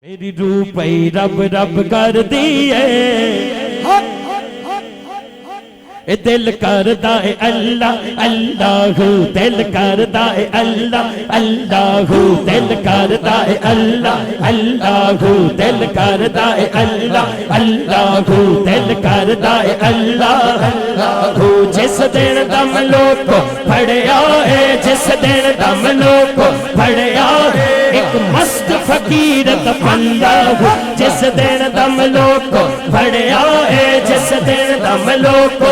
میری روح پئی رب رب کر دیئے دل کردا ہے اللہ اللہ دل کردا ہے اللہ اللہ دل کردا ہے اللہ اللہ دل کردا ہے اللہ اللہ دل کردا ہے اللہ اللہ جس دن دم لوگ پڑیا ہے جس دن دم لوگ پڑیا ہے ایک مست فقیر بندہ جس دن دم لوگ پڑیا ہے جس دن دم لوگ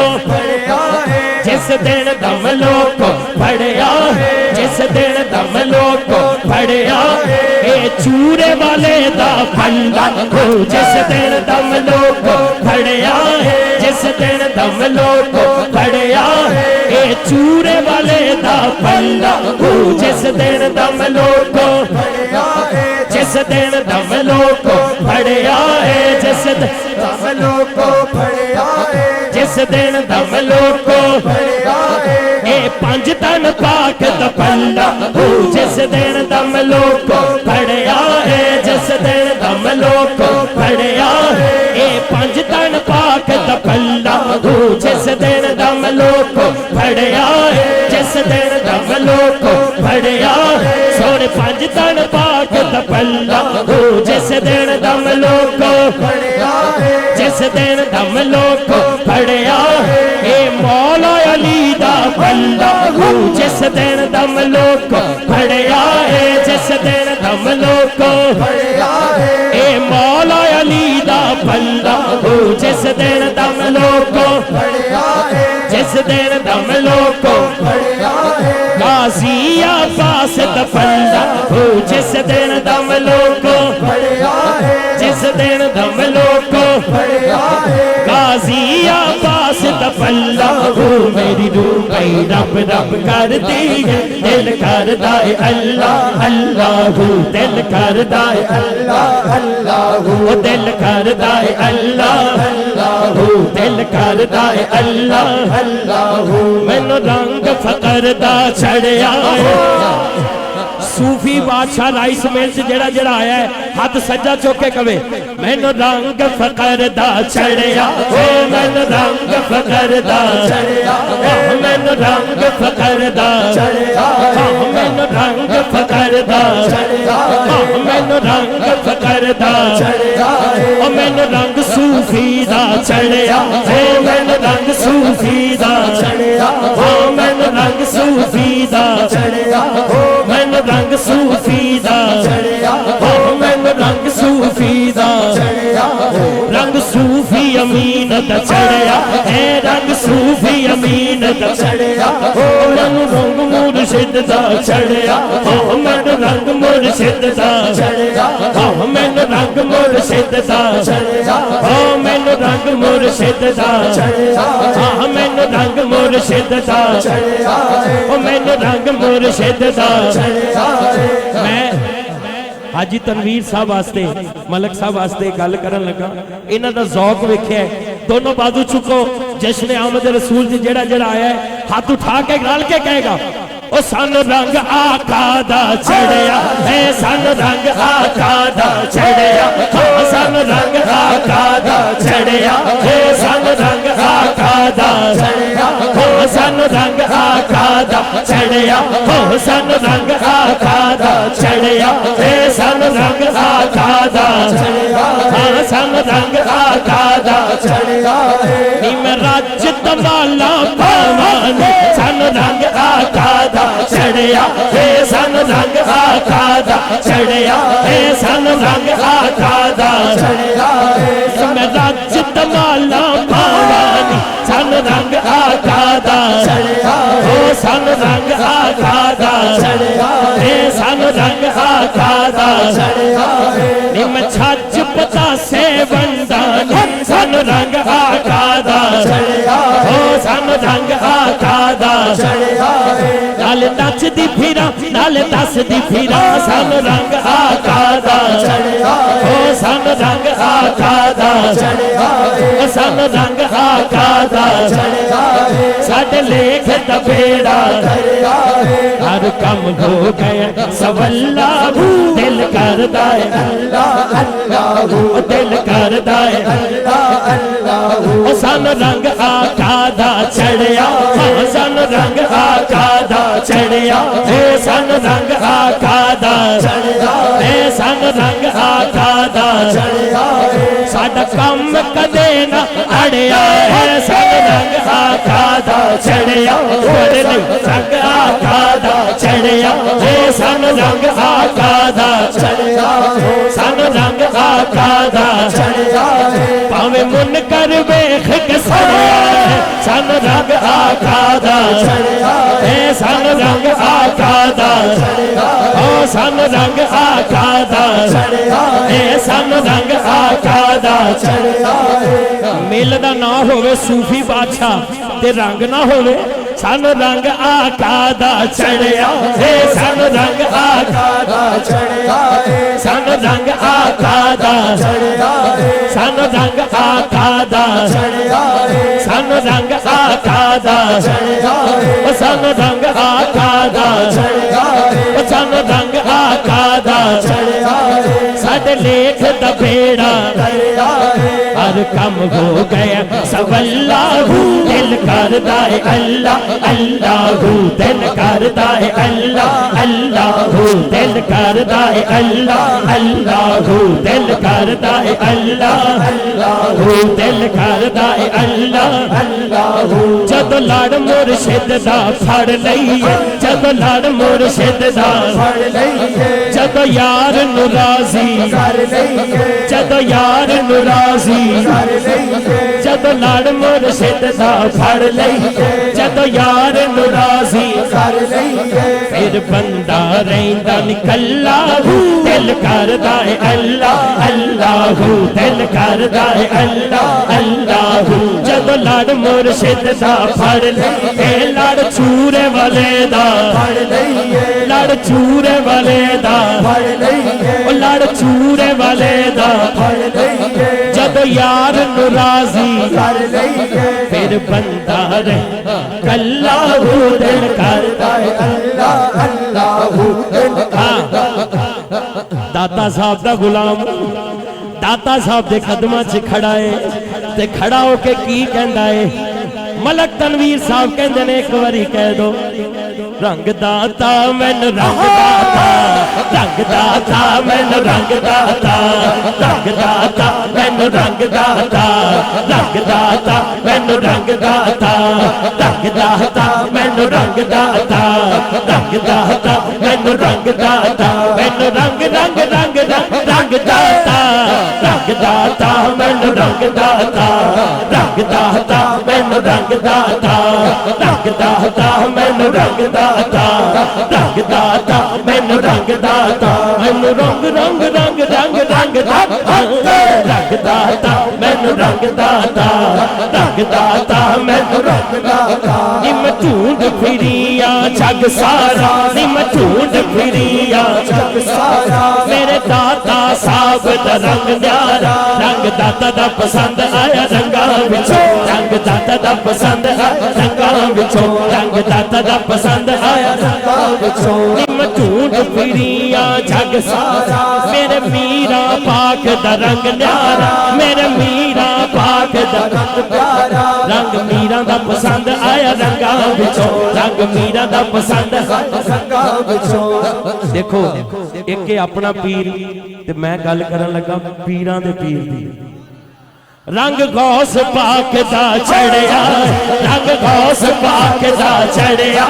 جس دن دم لوگ پڑیا ہے جس دن دم لوگ پڑیا ہے اے چورے والے دا پھنڈا جس دن دم لوگ پڑیا ہے جس دن دم لوگ پڑیا ہے اے چورے والے دا پھنڈا جس دن دم لوگ پڑیا ہے جس دن دم لوگ پڑیا ہے جس دن دم لوگ پڑیا ہے جس دن دم لوگ پڑیا ہے اے پنج تن پاک دا پنڈا جس دن دم لوگ پڑیا ہے جس دن دم لوگ پڑیا ہے اے پنج تن پاک دا پنڈا جس دن دم لوگ پڑیا ہے جس دن دم لوگ پڑیا ہے سونے پنج تن پاک دا پنڈا جس دن دم لوگ پڑیا ہے جس دن دم لوگ پڑیا ہے اے مولا علی دا پنڈا جس دن دم لوگ پڑیا ہے جس دن دم لوگ پڑیا ہے اے مولا علی دا پنڈا جس دن دم لوگ پڑیا ہے جس دن دم لوگ پڑیا ہے غازی عباس دا پنڈا جس دن دم لوگ پڑیا ہے جس دن دم لوگ پڑیا ہے غازی عباس دا پنڈا میری روح پئی رب رب کر دی دل کردا ہے اللہ اللہ دل کردا ہے اللہ اللہ دل کردا ہے اللہ اللہ دل کردا ہے اللہ اللہ مینوں رنگ فقر دا چڑھیا ہے صوفی بادشاہ رائس مل سے جڑا جڑا آیا ہے ہاتھ سجا چوکے کبے مینوں رنگ فقر دا چڑھیا مینوں رنگ فقر دا چڑھیا مینوں رنگ فقر دا چڑھیا مینوں رنگ فقر دا چڑھیا مینوں رنگ فقر دا چڑھیا مینوں رنگ صوفی دا چڑھیا مینوں رنگ صوفی دا چڑھیا مینوں رنگ صوفی دا چڑھیا مینوں رنگ صوفی دا چڑھیا مینوں رنگ صوفی دا چڑھیا رنگ صوفی امین دا چڑھیا اے رنگ صوفی امین دا چڑھیا مینوں رنگ مرشد دا چڑھیا مینوں رنگ مرشد دا چڑھیا مینوں رنگ مرشد دا چڑھیا مینوں رنگ مرشد دا چڑھیا مینوں رنگ مرشد دا چڑھیا مینوں رنگ مرشد دا چڑھیا میں حاجی تنویر صاحب واسطے ملک صاحب واسطے گل کرن لگا انہاں دا ذوق ویکھیا ہے دونوں بازو چکو جشن آمد رسول جی جڑا جڑا آیا ہے ہاتھ اٹھا کے رل کے کہے گا او سن رنگ آقا دا چڑھیا اے سن رنگ آقا دا چڑھیا سن رنگ آقا دا چڑھیا اے سن رنگ آقا دا چڑھیا سن رنگ آقا دا چڑھیا سن رنگ آقا دا چڑھیا اے سن رنگ آقا دا چڑھیا سن رنگ آقا دا چڑھیا نیم راج تمالا پاوانی سن رنگ آقا دا چڑھیا اے سن رنگ آقا دا چڑھیا اے سن رنگ آقا دا چڑھیا نیم راج تمالا پاوانی سن رنگ آقا دا چڑھیا او سن رنگ آقا دا چڑھیا اے سن رنگ آقا دا چڑھیا نیم چھج پتا سے بندانی سن رنگ آقا دا چڑھیا او سن رنگ آقا دا چڑھیا نال نچ دی پھیرا نال دس دی پھیرا سن رنگ آقا دا چڑھیا او سن رنگ آقا دا چڑھیا سن رنگ آقا دا چڑھیا ساڈے لکھ دا بیڑا ہر کم ہو گیا سولا دل کردا ہے اللہ اللہ دل کردا ہے اللہ اللہ سن رنگ آقا دا چڑھیا سن رنگ آقا دا چڑھیا سن رنگ آقا دا چڑھیا سن رنگ آقا دا چڑھیا ساڈا کم کدے نہ اڑیا سن رنگ آقا دا چڑھیا رنگ آقا دا چڑھیا سن رنگ آقا دا چڑھیا سن رنگ آقا دا چڑھیا پاویں منکر ویکھ کے سڑیا سن رنگ آقا دا چڑھیا سن رنگ آقا دا چڑھیا سن رنگ آقا دا چڑھیا سن رنگ آقا دا چڑھیا مل دا نہ ہوے صوفی بادشاہ تے رنگ نہ ہوے سن رنگ آقا دا چڑھیا سن رنگ آقا دا چڑھیا سن رنگ آقا دا چڑھیا سن رنگ آقا دا چڑھیا سن رنگ آقا دا چڑھیا سن رنگ آقا دا چڑھیا سن رنگ آقا دا چڑھیا ساڈے لیکھ دا بیڑا ہر کم ہو گیا سولا دل کردا ہے اللہ اللہ دل کردا ہے اللہ اللہ دل کردا ہے اللہ اللہ دل کردا ہے اللہ اللہ دل کردا ہے اللہ اللہ جدو لڑ مرشد دا پھڑ لئیے جدو لڑ مرشد دا پھڑ لئیے جدو یار نو راضی کر لئیے جدو یار نو راضی کر لئیے جدو لڑ مرشد دا پھڑ لئیے جدو یار نو راضی کر لئیے پھر بندہ رہندا نکلا دل کردا ہے اللہ اللہ دل کردا ہے اللہ اللہ جدو لڑ مرشد دا پھڑ لئیے لڑ چورے والے دا پھڑ لئیے لڑ چورے والے دا پھڑ لئیے لڑ چورے والے دا پھڑ لئیے جدو یار نو راضی کر لئیے پھر بندہ رہ کلا دل کردا ہے اللہ اللہ داتا صاحب دا غلام داتا صاحب دے قدماں چ کھڑا ہے تے کھڑا ہو کے کی کہندا ہے ملک تنویر صاحب کہندے نے ایک واری کہہ دو رنگ داتا مین رنگ داتا رنگ داتا مین رنگ داتا رنگ داتا مین رنگ داتا رنگ داتا مین رنگ داتا رنگ داتا مین رنگ داتا رنگ داتا مین رنگ داتا مین رنگ رنگ رنگ رنگ داتا رنگ داتا مین رنگ داتا رنگ داتا مین رنگ داتا رنگ داتا مین رنگ داتا رنگ داتا مین رنگ داتا مین رنگ رنگ رنگ رنگ رنگ داتا رنگ داتا مین رنگ داتا رنگ داتا مین رنگ داتا نم ڈھونڈ پھریا جگ سارا نم ڈھونڈ پھریا جگ سارا میرے داتا صاحب دا رنگ نیارا رنگ داتا دا پسند آیا رنگاں وچوں رنگ داتا دا پسند آیا رنگاں وچوں رنگ داتا دا پسند آیا رنگاں وچوں نم ڈھونڈ پھریا جگ سارا میرے میرا پاک دا رنگ نیارا میرے میرا پاک دا رنگ پیارا رنگ میرا دا پسند آیا رنگاں وچوں رنگ میرا دا پسند آیا رنگاں وچوں دیکھو ایک اپنا پیر تے میں گل کرن لگا پیراں دے پیر دی رنگ غوث پاک دا چڑھیا رنگ غوث پاک دا چڑھیا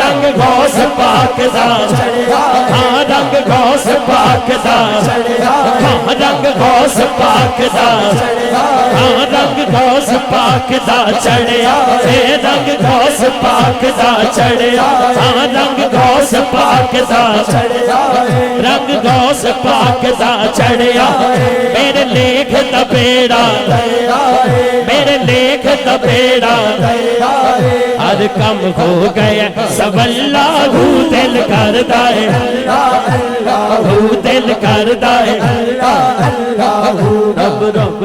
رنگ غوث پاک دا چڑھیا ہاں رنگ غوث پاک دا چڑھیا ہاں رنگ غوث پاک دا چڑھیا ہاں رنگ غوث پاک دا چڑھیا رنگ غوث پاک دا چڑھیا ہاں رنگ غوث پاک دا چڑھیا رنگ غوث پاک دا چڑھیا میرے لیکھ دا بیڑا میرے لیکھ دا بیڑا ہر کم ہو گیا سب اللہ دل کردا ہے اللہ دل کردا ہے رب رب